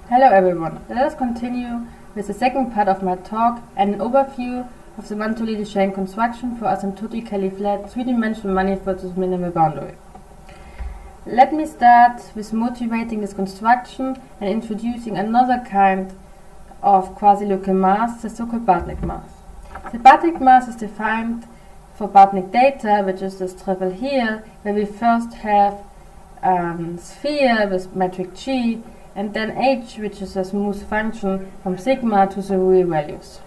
Hello everyone, let us continue with the second part of my talk and an overview of the Penelope Gehring construction for asymptotically flat three-dimensional manifolds with minimal boundary. Let me start with motivating this construction and introducing another kind of quasi-local mass, the so-called Bartnik mass. The Bartnik mass is defined for Bartnik data, which is this triple here, where we first have sphere with metric G, and then H, which is a smooth function from sigma to the real values.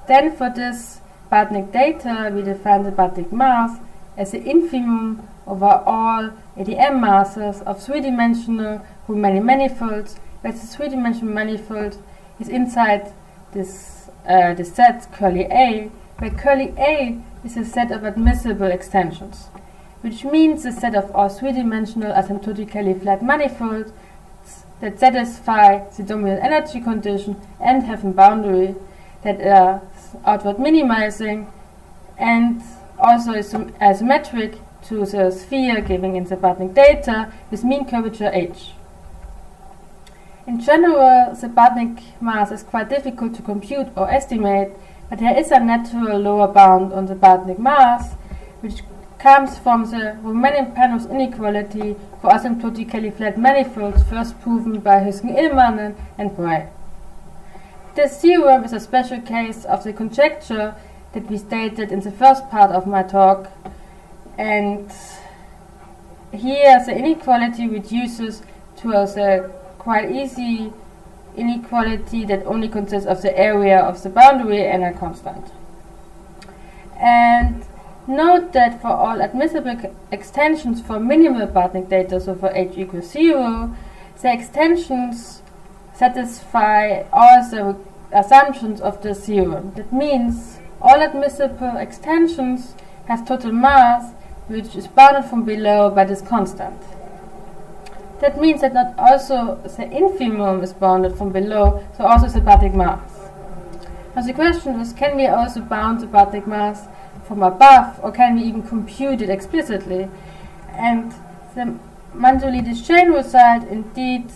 Then for this Bartnik data, we define the Bartnik mass as the infimum over all ADM masses of three-dimensional Riemannian manifolds, where the three-dimensional manifold is inside this set curly A, where curly A is a set of admissible extensions, which means the set of all three-dimensional asymptotically flat manifolds that satisfy the dominant energy condition and have a boundary that are outward minimizing and also is asymmetric to the sphere given in the Bartnik data with mean curvature H. In general, the Bartnik mass is quite difficult to compute or estimate, but there is a natural lower bound on the Bartnik mass, which comes from the Riemannian-Penrose inequality for asymptotically flat manifolds first proven by Hüsken-Illmannen and Bray. This theorem is a special case of the conjecture that we stated in the first part of my talk, and here the inequality reduces to a quite easy inequality that only consists of the area of the boundary and a constant. And note that for all admissible extensions for minimal Bartnik data, so for H equals 0, the extensions satisfy all the assumptions of the theorem. That means all admissible extensions have total mass, which is bounded from below by this constant. That means that not also the infimum is bounded from below, so also the Bartnik mass. Now the question is, can we also bound the Bartnik mass from above, or can we even compute it explicitly? And the Penelope Gehring result indeed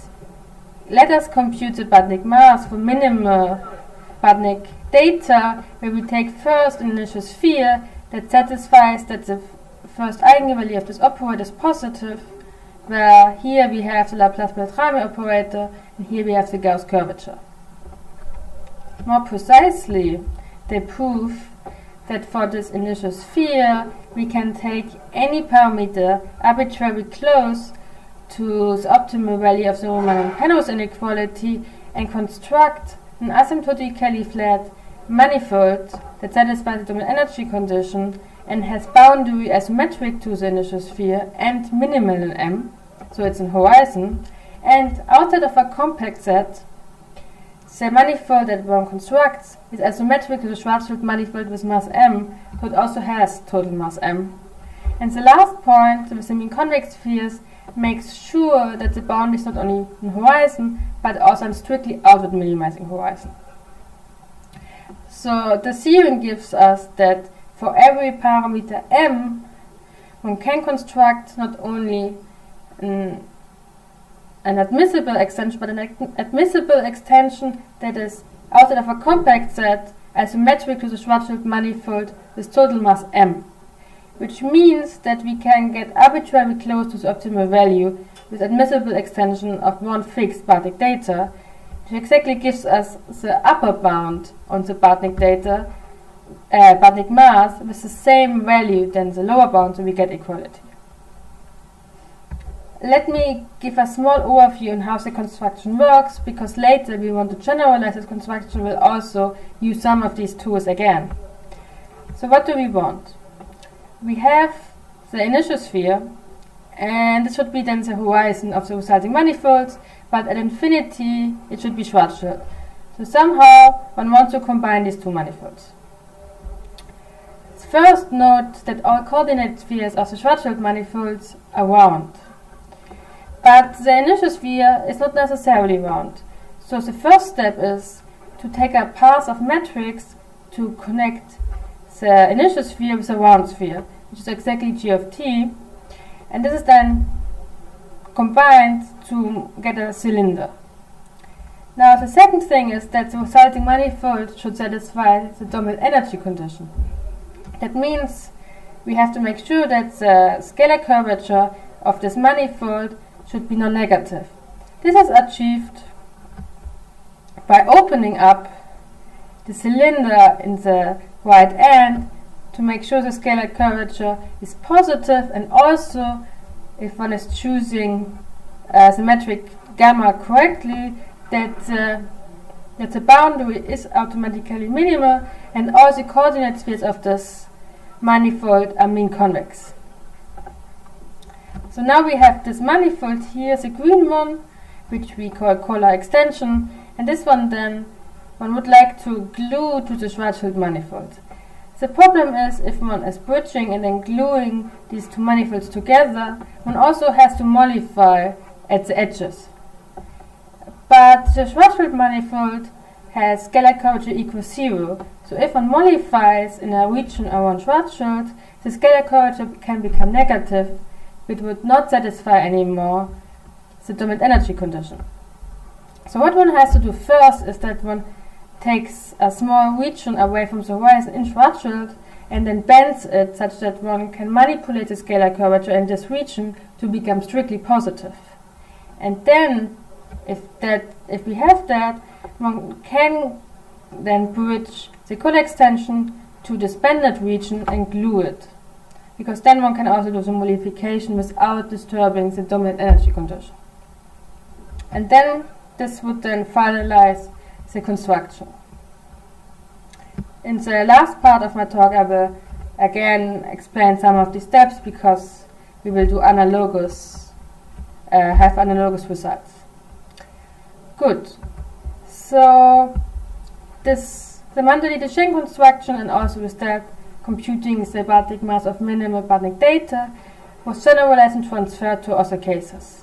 let us compute the Bartnik mass for minimal Bartnik data, where we take first an initial sphere that satisfies that the first eigenvalue of this operator is positive, where here we have the Laplace-Beltrami operator and here we have the Gauss curvature. More precisely, they prove that for this initial sphere we can take any parameter arbitrarily close to the optimal value of the Riemannian-Penrose inequality and construct an asymptotically flat manifold that satisfies the dominant energy condition and has boundary asymmetric to the initial sphere and minimal in M, so it's in horizon, and outside of a compact set, the manifold that one constructs is asymmetric to the Schwarzschild manifold with mass M, so it also has total mass M. And the last point with the mean convex spheres makes sure that the boundary is not only in horizon, but also in strictly outward minimizing horizon. So the theorem gives us that for every parameter M, one can construct not only an admissible extension, but an admissible extension that is outside of a compact set, asymmetric to the Schwarzschild manifold with total mass M, which means that we can get arbitrarily close to the optimal value with admissible extension of one fixed Bartnik data, which exactly gives us the upper bound on the Bartnik data, Bartnik mass, with the same value than the lower bound, so we get equality. Let me give a small overview on how the construction works, because later we want to generalize this construction. We'll also use some of these tools again. So what do we want? We have the initial sphere, and this should be then the horizon of the resulting manifolds, but at infinity it should be Schwarzschild. So somehow one wants to combine these two manifolds. First, note that all coordinate spheres of the Schwarzschild manifolds are round. But the initial sphere is not necessarily round. So the first step is to take a path of metrics to connect the initial sphere with a round sphere, which is exactly g of t, and this is then combined to get a cylinder. Now the second thing is that the resulting manifold should satisfy the dominant energy condition. That means we have to make sure that the scalar curvature of this manifold should be non-negative. This is achieved by opening up the cylinder in the right end to make sure the scalar curvature is positive, and also if one is choosing symmetric gamma correctly, that the boundary is automatically minimal and all the coordinate spheres of this manifold are mean convex. So now we have this manifold here, the green one, which we call Kohler extension, and this one then one would like to glue to the Schwarzschild manifold. The problem is, if one is bridging and then gluing these two manifolds together, one also has to mollify at the edges. But the Schwarzschild manifold has scalar curvature equals 0, so if one mollifies in a region around Schwarzschild, the scalar curvature can become negative, which would not satisfy anymore the dominant energy condition. So what one has to do first is that one takes a small region away from the horizon in Schwarzschild and then bends it such that one can manipulate the scalar curvature in this region to become strictly positive. And then, if we have that, one can then bridge the Kohler extension to this bended region and glue it, because then one can also do the mollification without disturbing the dominant energy condition. And then this would then finalize the construction. In the last part of my talk, I will again explain some of the steps, because we will do have analogous results. Good. So the Mantouli-Deschênes construction, and also with that computing the Bartik mass of minimal Bartik data, was generalized and transferred to other cases.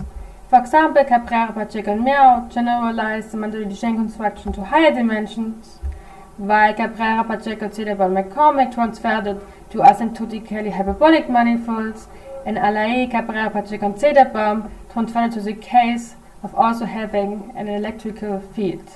For example, Cabrera, Pacheco, and Miao generalized the Mantouli-Deschênes construction to higher dimensions, while Cabrera, Pacheco, Cedarbaum, and McCormick transferred it to asymptotically hyperbolic manifolds, and Alaei, Cabrera, Pacheco, and Cedarbaum transferred it to the case of also having an electrical field.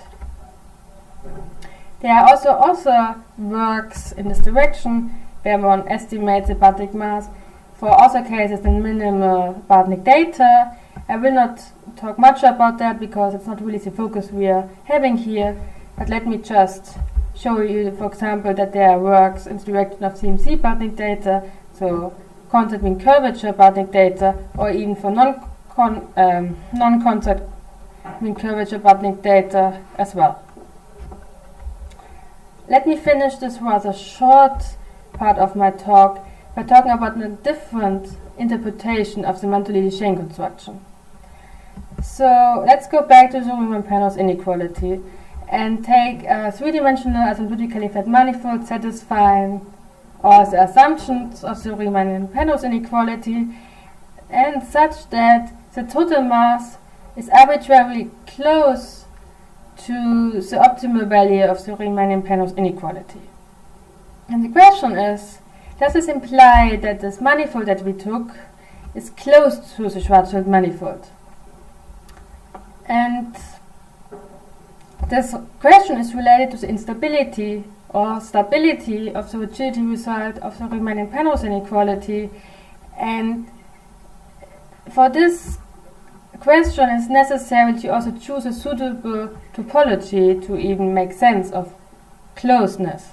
There are also other works in this direction where one estimates the Bartik mass for other cases than minimal Bartik data. I will not talk much about that because it's not really the focus we are having here, but let me just show you, for example, that there are works in the direction of CMC Bartik data, so concept mean curvature Bartik data, or even for non-concept mean curvature Bartik data as well. Let me finish this rather short part of my talk by talking about a different interpretation of the Mantouli-Deschênes construction. So let's go back to the Riemann-Penrose inequality and take a three-dimensional asymptotically flat manifold satisfying all the assumptions of the Riemann-Penrose inequality, and such that the total mass is arbitrarily close to the optimal value of the Riemann-Penrose inequality. And the question is, does this imply that this manifold that we took is close to the Schwarzschild manifold? And this question is related to the instability or stability of the rigidity result of the Riemann-Penrose inequality, and for this question it's necessary to also choose a suitable topology to even make sense of closeness.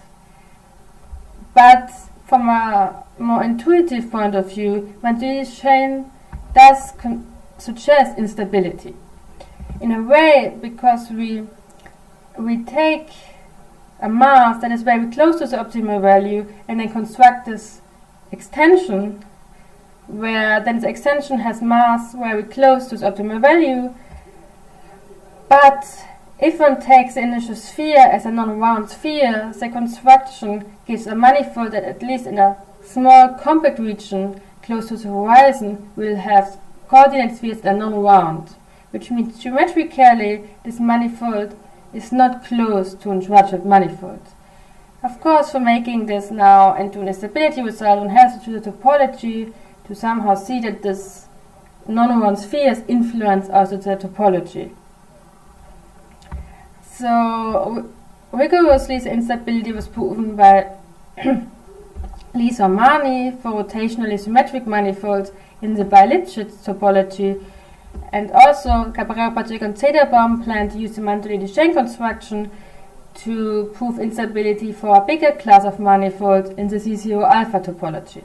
But from a more intuitive point of view, Mantouli-Deschênes does suggest instability. In a way, because we take a mass that is very close to the optimal value and then construct this extension where then the extension has mass very close to the optimal value, but if one takes the initial sphere as a non-round sphere, the construction gives a manifold that at least in a small compact region close to the horizon will have coordinate spheres that are non-round, which means geometrically this manifold is not close to a Schwarzschild manifold. Of course, for making this now into an instability result, one has to choose a topology to somehow see that this non-round spheres influence also the topology. So rigorously, the instability was proven by Lisa Marni for rotationally symmetric manifolds in the bi-Lipschitz topology, and also Cabrera-Pacheco and Zederbaum planned to use the Mantovani chain construction to prove instability for a bigger class of manifolds in the C0 alpha topology.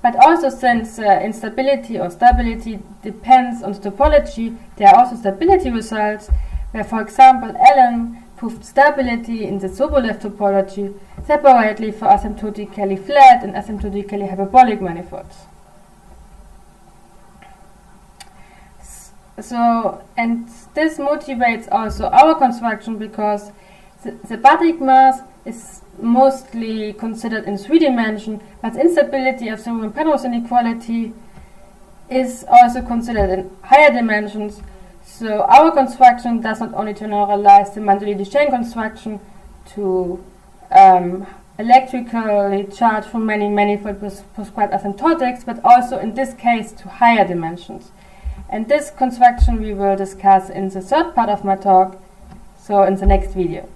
But also, since instability or stability depends on the topology, there are also stability results where, for example, Allen proved stability in the Sobolev topology separately for asymptotically flat and asymptotically hyperbolic manifolds. So, and this motivates also our construction because the bodic mass is mostly considered in 3 dimensions, but instability of the Riemann-Penrose inequality is also considered in higher dimensions. So our construction does not only generalize the Mantovani chain construction to electrically charged for many manifold prescribed asymptotics, but also in this case to higher dimensions. And this construction we will discuss in the third part of my talk, so in the next video.